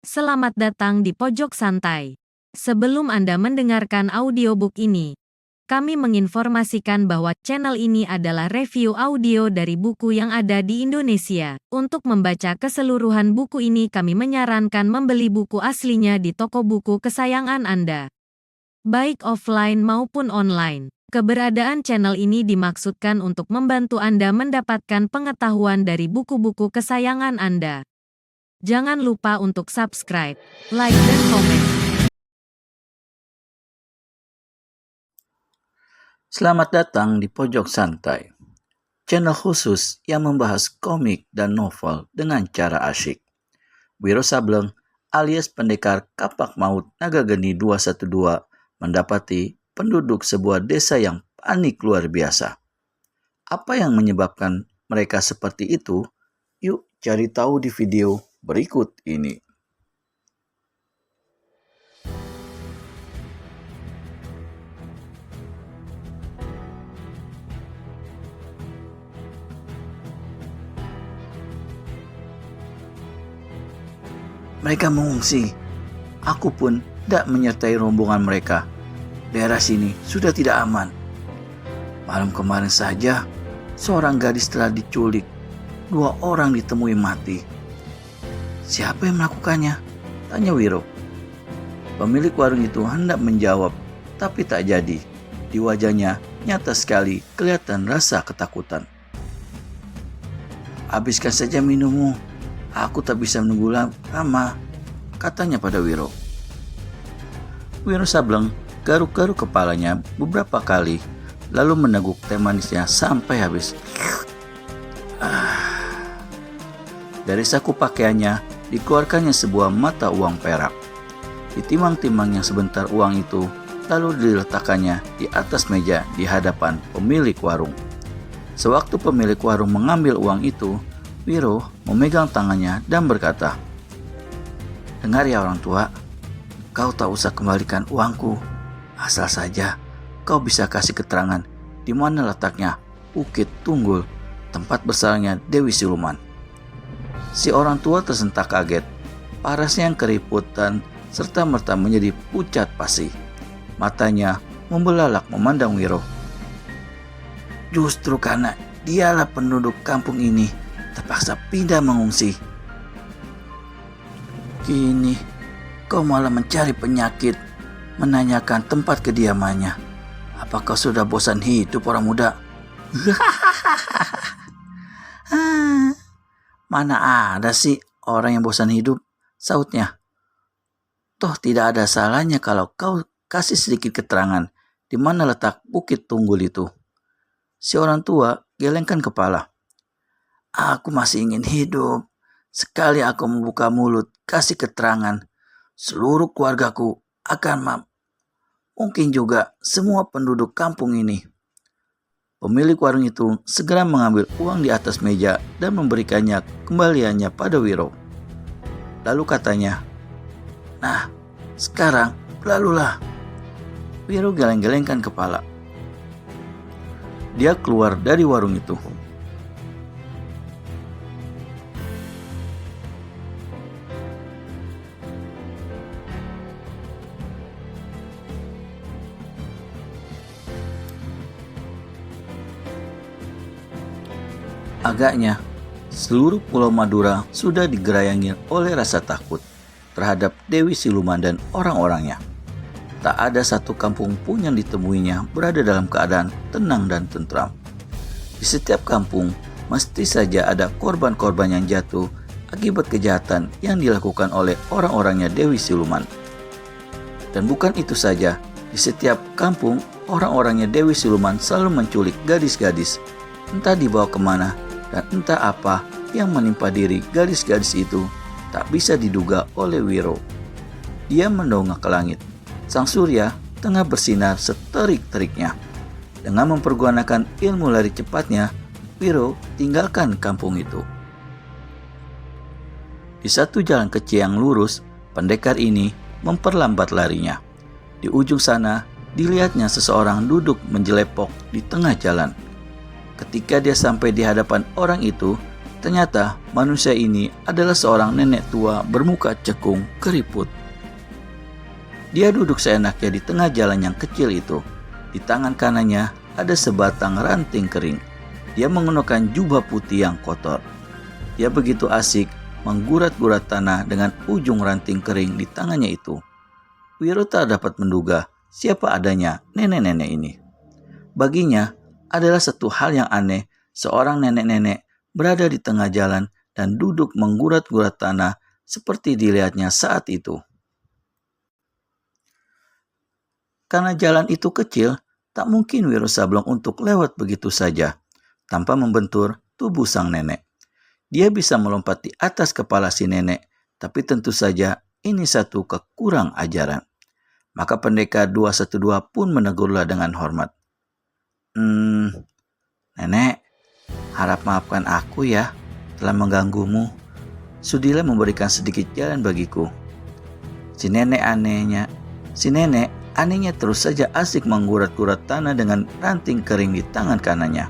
Selamat datang di Pojok Santai. Sebelum Anda mendengarkan audiobook ini, kami menginformasikan bahwa channel ini adalah review audio dari buku yang ada di Indonesia. Untuk membaca keseluruhan buku ini, kami menyarankan membeli buku aslinya di toko buku kesayangan Anda, baik offline maupun online. Keberadaan channel ini dimaksudkan untuk membantu Anda mendapatkan pengetahuan dari buku-buku kesayangan Anda. Jangan lupa untuk subscribe, like, dan komen. Selamat datang di Pojok Santai, channel khusus yang membahas komik dan novel dengan cara asyik. Wiro Sableng alias pendekar kapak maut Naga Geni 212 mendapati penduduk sebuah desa yang panik luar biasa. Apa yang menyebabkan mereka seperti itu? Yuk cari tahu di video berikut ini. Mereka mengungsi. Aku pun tidak menyertai rombongan mereka. Daerah sini sudah tidak aman. Malam kemarin saja, seorang gadis telah diculik. 2 orang ditemui mati. Siapa yang melakukannya? Tanya Wiro. Pemilik warung itu hendak menjawab, tapi tak jadi. Di wajahnya nyata sekali kelihatan rasa ketakutan. Habiskan saja minummu. Aku tak bisa menunggu lama, katanya pada Wiro. Wiro Sableng garuk-garuk kepalanya beberapa kali, lalu meneguk teh manisnya sampai habis. Dari saku pakaiannya dikeluarkannya sebuah mata uang perak. Ditimang-timangnya sebentar uang itu, lalu diletakkannya di atas meja di hadapan pemilik warung. Sewaktu pemilik warung mengambil uang itu, Wiro memegang tangannya dan berkata, "Dengar ya orang tua, kau tak usah kembalikan uangku. Asal saja kau bisa kasih keterangan di mana letaknya Bukit Tunggul, tempat bersarangnya Dewi Siluman." Si orang tua tersentak kaget. Parasnya yang keriputan serta-merta menjadi pucat pasi. Matanya membelalak memandang Wiro. Justru karena dialah penduduk kampung ini terpaksa pindah mengungsi. Kini kau malah mencari penyakit, menanyakan tempat kediamannya. Apa kau sudah bosan hidup orang muda? Mana ada sih orang yang bosan hidup, sautnya. Toh tidak ada salahnya kalau kau kasih sedikit keterangan di mana letak Bukit Tunggul itu. Si orang tua gelengkan kepala. Aku masih ingin hidup. Sekali aku membuka mulut, kasih keterangan, seluruh keluargaku akan mungkin juga semua penduduk kampung ini. Pemilik warung itu segera mengambil uang di atas meja dan memberikannya kembaliannya pada Wiro. Lalu katanya, "Nah, sekarang berlalulah." Wiro geleng-gelengkan kepala. Dia keluar dari warung itu. Agaknya, seluruh Pulau Madura sudah digerayangi oleh rasa takut terhadap Dewi Siluman dan orang-orangnya. Tak ada satu kampung pun yang ditemuinya berada dalam keadaan tenang dan tentram. Di setiap kampung, mesti saja ada korban-korban yang jatuh akibat kejahatan yang dilakukan oleh orang-orangnya Dewi Siluman. Dan bukan itu saja, di setiap kampung, orang-orangnya Dewi Siluman selalu menculik gadis-gadis, entah dibawa kemana, dan entah apa yang menimpa diri gadis-gadis itu tak bisa diduga oleh Wiro. Dia mendongak ke langit. Sang surya tengah bersinar seterik-teriknya. Dengan mempergunakan ilmu lari cepatnya, Wiro tinggalkan kampung itu. Di satu jalan kecil yang lurus, pendekar ini memperlambat larinya. Di ujung sana, dilihatnya seseorang duduk menjelepok di tengah jalan. Ketika dia sampai di hadapan orang itu, Ternyata manusia ini adalah seorang nenek tua bermuka cekung keriput. Dia duduk seenaknya di tengah jalan yang kecil itu. Di tangan kanannya ada sebatang ranting kering. Dia mengenakan jubah putih yang kotor. Dia begitu asik menggurat-gurat tanah dengan ujung ranting kering di tangannya itu. Wiro tak dapat menduga siapa adanya nenek-nenek ini. Baginya adalah satu hal yang aneh, seorang nenek-nenek berada di tengah jalan dan duduk menggurat-gurat tanah seperti dilihatnya saat itu. Karena jalan itu kecil, tak mungkin Wiro Sableng untuk lewat begitu saja, tanpa membentur tubuh sang nenek. Dia bisa melompat di atas kepala si nenek, tapi tentu saja ini satu kekurang ajaran. Maka pendekar 212 pun menegurlah dengan hormat. Nenek, harap maafkan aku ya telah mengganggumu. Sudilah memberikan sedikit jalan bagiku. Si nenek anehnya terus saja asik menggurat-gurat tanah dengan ranting kering di tangan kanannya.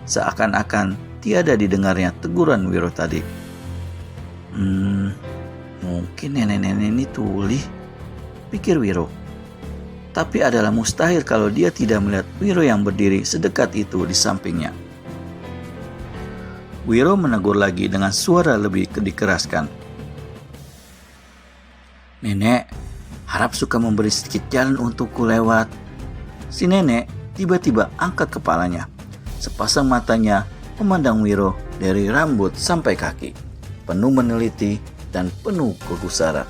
Seakan-akan tiada didengarnya teguran Wiro tadi. Mungkin nenek-nenek ini tuli, pikir Wiro. Tapi adalah mustahil kalau dia tidak melihat Wiro yang berdiri sedekat itu di sampingnya. Wiro menegur lagi dengan suara lebih dikeraskan. Nenek, harap suka memberi sedikit jalan untukku lewat. Si nenek tiba-tiba angkat kepalanya. Sepasang matanya memandang Wiro dari rambut sampai kaki, penuh meneliti dan penuh kegusaran.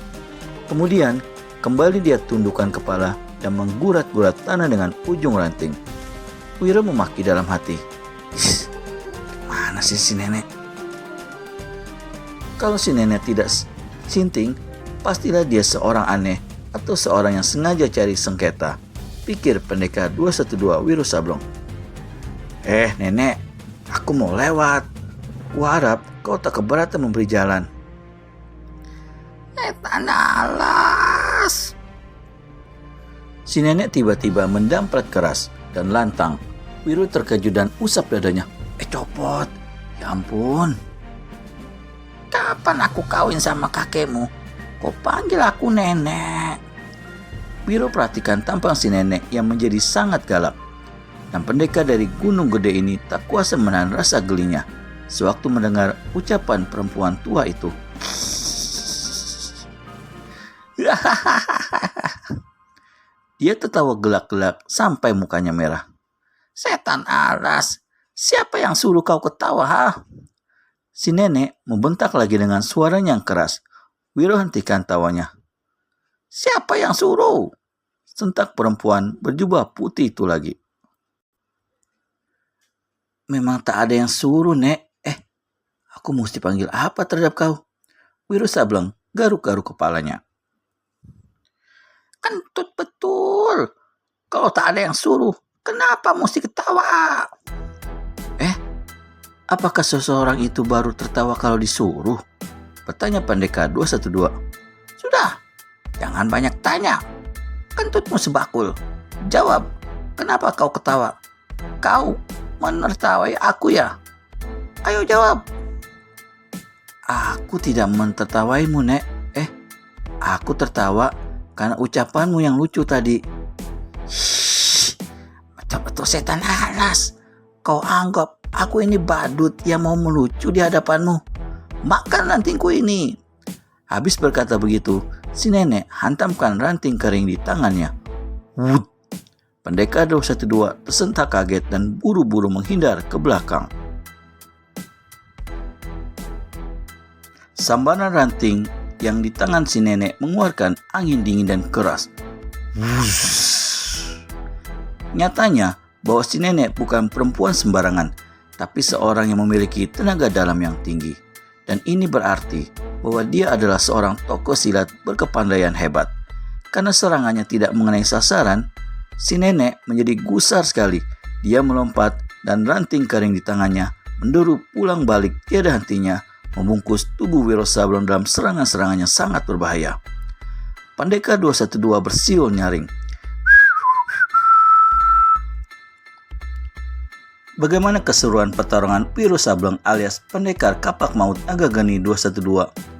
Kemudian kembali dia tundukkan kepala dan menggurat-gurat tanah dengan ujung ranting. Wiro memaki dalam hati. Mana sih si nenek? Kalau si nenek tidak sinting, pastilah dia seorang aneh atau seorang yang sengaja cari sengketa, pikir pendekar 212 Wiro Sableng. Nenek, aku mau lewat. Kuharap kau tak keberatan memberi jalan. Setan alas. Si nenek tiba-tiba mendamprat keras dan lantang. Wiro terkejut dan usap dadanya. Copot. Ya ampun. Kapan aku kawin sama kakekmu? Kau panggil aku nenek. Wiro perhatikan tampang si nenek yang menjadi sangat galak. Dan pendekar dari gunung gede ini tak kuasa menahan rasa gelinya sewaktu mendengar ucapan perempuan tua itu. Dia tertawa gelak-gelak sampai mukanya merah. Setan alas, siapa yang suruh kau ketawa, ha? Si nenek membentak lagi dengan suaranya yang keras. Wiro hentikan tawanya. Siapa yang suruh? Sentak perempuan berjubah putih itu lagi. Memang tak ada yang suruh, Nek. Aku mesti panggil apa terhadap kau? Wiro Sableng garuk-garuk kepalanya. Kentut betul. Kalau tak ada yang suruh, kenapa mesti ketawa? Apakah seseorang itu baru tertawa kalau disuruh? Bertanya pendekar 212. Sudah, jangan banyak tanya. Kentutmu sebakul. Jawab, kenapa kau ketawa? Kau menertawai aku ya? Ayo jawab. Aku tidak menertawaimu, Nek. Aku tertawa karena ucapanmu yang lucu tadi. Betul-betul setan alas. Kau anggap aku ini badut yang mau melucu di hadapanmu? Makan rantingku ini. Habis berkata begitu, si nenek hantamkan ranting kering di tangannya. Wud. Pendekar 212 tersentak kaget dan buru-buru menghindar ke belakang. Sambaran ranting yang di tangan si nenek mengeluarkan angin dingin dan keras. Nyatanya bahwa si nenek bukan perempuan sembarangan, tapi seorang yang memiliki tenaga dalam yang tinggi. Dan ini berarti bahwa dia adalah seorang tokoh silat berkepandaian hebat. Karena serangannya tidak mengenai sasaran, si nenek menjadi gusar sekali. Dia melompat dan ranting kering di tangannya menduru pulang balik tiada hentinya, membungkus tubuh Wiro Sableng dalam serangan-serangan yang sangat berbahaya. Pendekar 212 bersiul nyaring. Bagaimana keseruan pertarungan Wiro Sableng alias pendekar kapak maut Agagani 212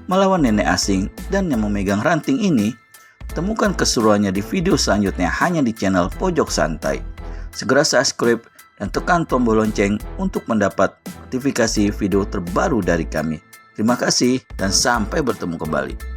melawan nenek asing dan yang memegang ranting ini? Temukan keseruannya di video selanjutnya hanya di channel Pojok Santai. Segera subscribe dan tekan tombol lonceng untuk mendapat notifikasi video terbaru dari kami. Terima kasih dan sampai bertemu kembali.